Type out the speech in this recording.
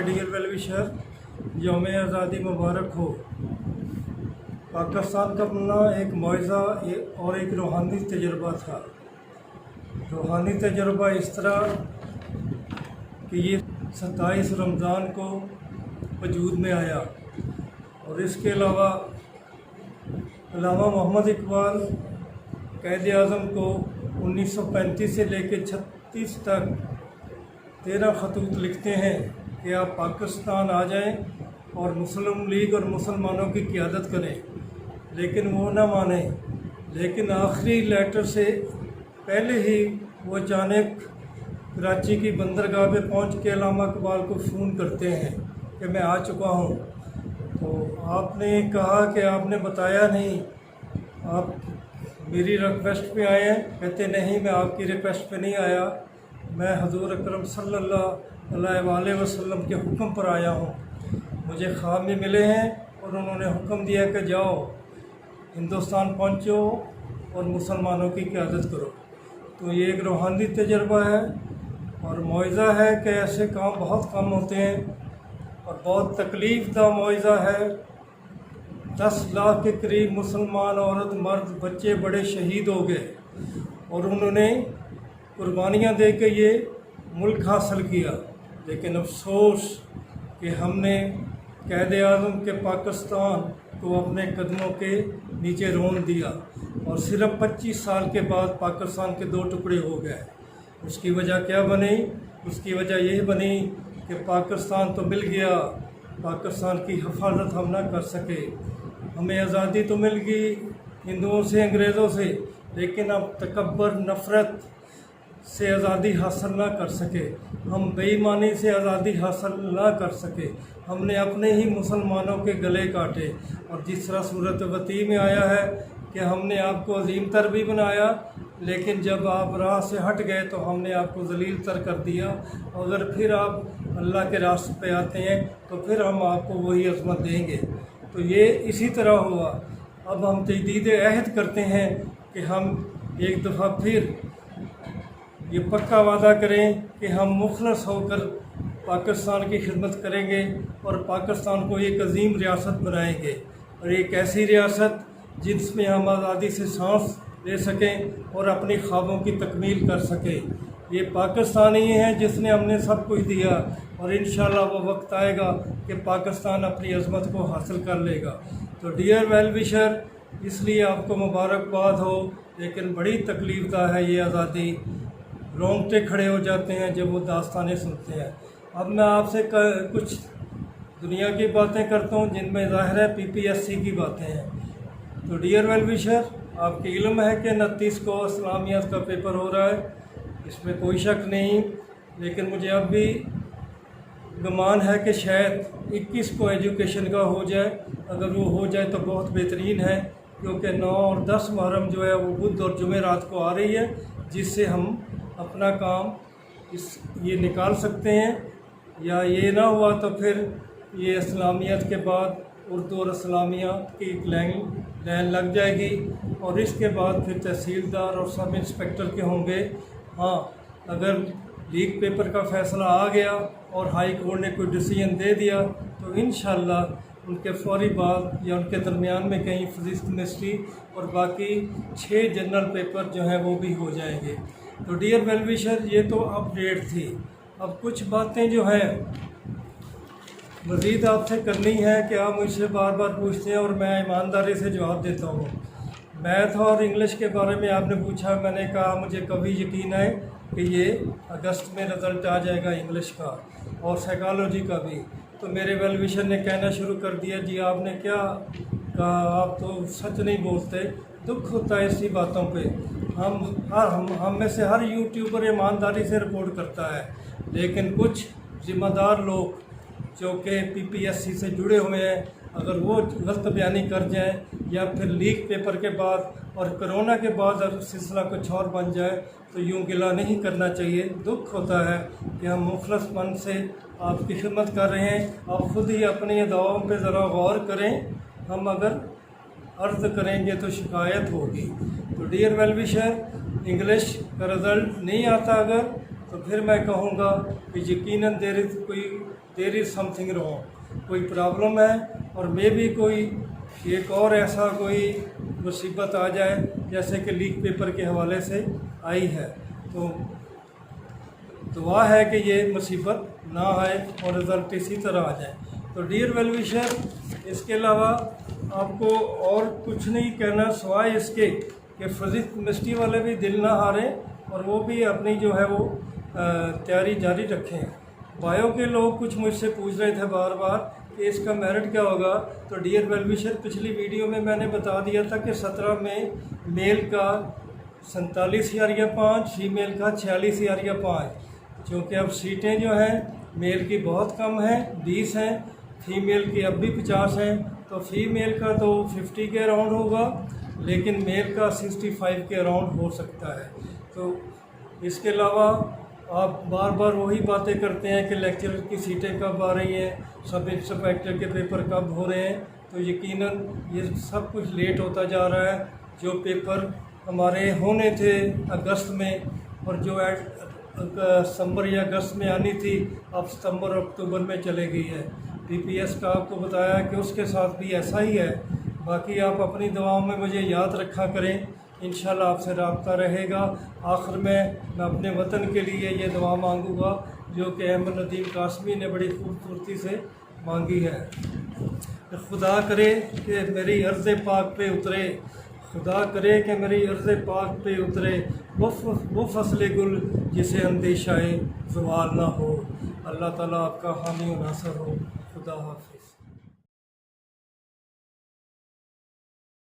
Dear well wisher, यौम आज़ादी मुबारक हो। पाकिस्तान का बनना एक मुआज़ा और एक रूहानी तजुर्बा था। रूहानी तजुर्बा इस तरह कि ये 27 रमज़ान को वजूद में आया और इसके अलावा अल्लामा मोहम्मद इकबाल क़ायद आज़म को 1935 से लेकर 36 तक 13 खतूत लिखते हैं कि आप पाकिस्तान आ जाएं और मुस्लिम लीग और मुसलमानों की क़ियादत करें, लेकिन वो ना माने। लेकिन आखिरी लेटर से पहले ही वो अचानक कराची की बंदरगाह पे पहुंच के अल्लामा इकबाल को फ़ोन करते हैं कि मैं आ चुका हूं। तो आपने कहा कि आपने बताया नहीं, आप मेरी रिक्वेस्ट पे आए हैं। कहते नहीं, मैं आपकी रिक्वेस्ट पे नहीं आया, मैं हजूर अकरम सल्लल्लाहु अलैहि वसल्लम के हुक्म पर आया हूँ। मुझे ख्वाब में मिले हैं और उन्होंने हुक्म दिया कि जाओ हिंदुस्तान पहुँचो और मुसलमानों की क़ियादत करो। तो ये एक रूहानी तजर्बा है और मुआज़ा है कि ऐसे काम बहुत कम होते हैं और बहुत तकलीफ़ दा मुआज़ा है। 10 लाख के करीब मुसलमान औरत, मर्द, बच्चे बड़े शहीद हो गए और उन्होंने कुर्बानियाँ दे के ये मुल्क हासिल किया। लेकिन अफसोस कि हमने क़ायद आज़म के पाकिस्तान को अपने कदमों के नीचे रोन दिया और सिर्फ 25 साल के बाद पाकिस्तान के 2 टुकड़े हो गए। उसकी वजह क्या बनी? उसकी वजह यही बनी कि पाकिस्तान तो मिल गया, पाकिस्तान की हिफाजत हम ना कर सके। हमें आज़ादी तो मिल गई हिंदुओं से, अंग्रेज़ों से, लेकिन अब तकब्बर, नफ़रत से आज़ादी हासिल ना कर सके, हम बेईमानी से आज़ादी हासिल ना कर सके। हमने अपने ही मुसलमानों के गले काटे और जिस तरह सूरत वती में आया है कि हमने आपको अजीम तर भी बनाया, लेकिन जब आप राह से हट गए तो हमने आपको ज़लील तर कर दिया। अगर फिर आप अल्लाह के रास्ते पे आते हैं तो फिर हम आपको वही अज़मत देंगे। तो ये इसी तरह हुआ। अब हम तजदीद अहद करते हैं कि हम एक दफ़ा फिर ये पक्का वादा करें कि हम मुखलस होकर पाकिस्तान की खिदमत करेंगे और पाकिस्तान को एक अजीम रियासत बनाएंगे और एक ऐसी रियासत जिसमें हम आज़ादी से सांस ले सकें और अपनी ख्वाबों की तकमील कर सकें। ये पाकिस्तान ही है जिसने हमने सब कुछ दिया और इंशाअल्लाह वो वक्त आएगा कि पाकिस्तान अपनी अज़मत को हासिल कर लेगा। तो डियर वेल विशर, इसलिए आपको मुबारकबाद हो, लेकिन बड़ी तकलीफ़दा है ये आज़ादी। रोंगटे खड़े हो जाते हैं जब वो दास्तानें सुनते हैं। अब मैं आपसे कुछ दुनिया की बातें करता हूँ जिनमें ज़ाहिर है PPSC की बातें हैं। तो डियर वेल विशर, आपके इल्म है कि 29 को इस्लामियात का पेपर हो रहा है, इसमें कोई शक नहीं। लेकिन मुझे अब भी गुमान है कि शायद 21 को एजुकेशन का हो जाए। अगर वो हो जाए तो बहुत बेहतरीन है, क्योंकि 9 और 10 मुहर्रम जो है वो बुध और जुमेरात को आ रही है, जिससे हम अपना काम ये निकाल सकते हैं। या ये ना हुआ तो फिर ये इस्लामियत के बाद उर्दू और इस्लामियत की एक लाइन लग जाएगी और इसके बाद फिर तहसीलदार और सब इंस्पेक्टर के होंगे। हाँ, अगर लीग पेपर का फ़ैसला आ गया और हाई कोर्ट ने कोई डिसीजन दे दिया तो इंशाअल्लाह उनके फौरी बाद या उनके दरमियान में कहीं फिज़िक्स, केमिस्ट्री और बाकी 6 जनरल पेपर जो हैं वो भी हो जाएंगे। तो डियर वेल विशर, ये तो अपडेट थी। अब कुछ बातें जो हैं मज़ीद आपसे करनी है कि आप मुझसे बार बार पूछते हैं और मैं ईमानदारी से जवाब देता हूँ। मैथ और इंग्लिश के बारे में आपने पूछा, मैंने कहा मुझे कभी यकीन है कि ये अगस्त में रिज़ल्ट आ जाएगा इंग्लिश का और साइकोलॉजी का भी। तो मेरे वेल विशर ने कहना शुरू कर दिया, जी आपने क्या कहा, आप तो सच नहीं बोलते। दुख होता है ऐसी बातों पे। हम में से हर यूट्यूबर ईमानदारी से रिपोर्ट करता है, लेकिन कुछ ज़िम्मेदार लोग जो कि PPSC से जुड़े हुए हैं, अगर वो गलत बयानी कर जाएं या फिर लीक पेपर के बाद और कोरोना के बाद अगर सिलसिला कुछ और बन जाए तो यूँ गिला नहीं करना चाहिए। दुख होता है कि हम मुखलस मन से आपकी खिदमत कर रहे हैं। आप ख़ुद ही अपनी अदाओं पे ज़रा गौर करें। हम अगर अर्ज़ करेंगे तो शिकायत होगी। तो डियर वेल विशर, इंग्लिश का रिज़ल्ट नहीं आता अगर, तो फिर मैं कहूँगा कि यकीनन देर इज़ कोई देयर इज़ समथिंग रॉन्ग, कोई प्रॉब्लम है और मे भी कोई एक और ऐसा कोई मुसीबत आ जाए जैसे कि लीक पेपर के हवाले से आई है। तो दुआ है कि ये मुसीबत ना आए और रिज़ल्ट इसी तरह आ जाए। तो डियर वेल विशर, इसके अलावा आपको और कुछ नहीं कहना सिवाय इसके कि फिज़िक्स केमिस्ट्री वाले भी दिल ना हारें और वो भी अपनी जो है वो तैयारी जारी रखें। बायो के लोग कुछ मुझसे पूछ रहे थे बार बार कि इसका मेरिट क्या होगा। तो डियर वेल विशर, पिछली वीडियो में मैंने बता दिया था कि 17 में मेल का 47,500, फीमेल का 46,500। क्योंकि अब सीटें जो हैं मेल की बहुत कम हैं, 20 हैं, फीमेल की अब भी 50 हैं। तो फीमेल का तो 50 के अराउंड होगा, लेकिन मेल का 65 के अराउंड हो सकता है। तो इसके अलावा आप बार बार वही बातें करते हैं कि लेक्चरर की सीटें कब आ रही हैं, सब इंस्पेक्टर के पेपर कब हो रहे हैं। तो यकीनन ये सब कुछ लेट होता जा रहा है। जो पेपर हमारे होने थे अगस्त में और जो सितंबर या अगस्त में आनी थी, अब सितंबर और अक्टूबर में चले गई है। पीपीएस का आपको बताया कि उसके साथ भी ऐसा ही है। बाकी आप अपनी दुआओं में मुझे याद रखा करें, इंशाल्लाह आपसे रब्ता रहेगा। आखिर में मैं अपने वतन के लिए ये दुआ मांगूँगा जो कि अहमद नदीम कासमी ने बड़ी खूबसूरती से मांगी है। खुदा करे कि मेरी अर्ज़ पाक पे उतरे, खुदा करे कि मेरी अर्ज़ पाक पे उतरे वो फसल गुल जिसे अंदेशाए ज़वाल ना हो। अल्लाह ताला आपका हामी और नासर हो। खुदा हाफ़िज़।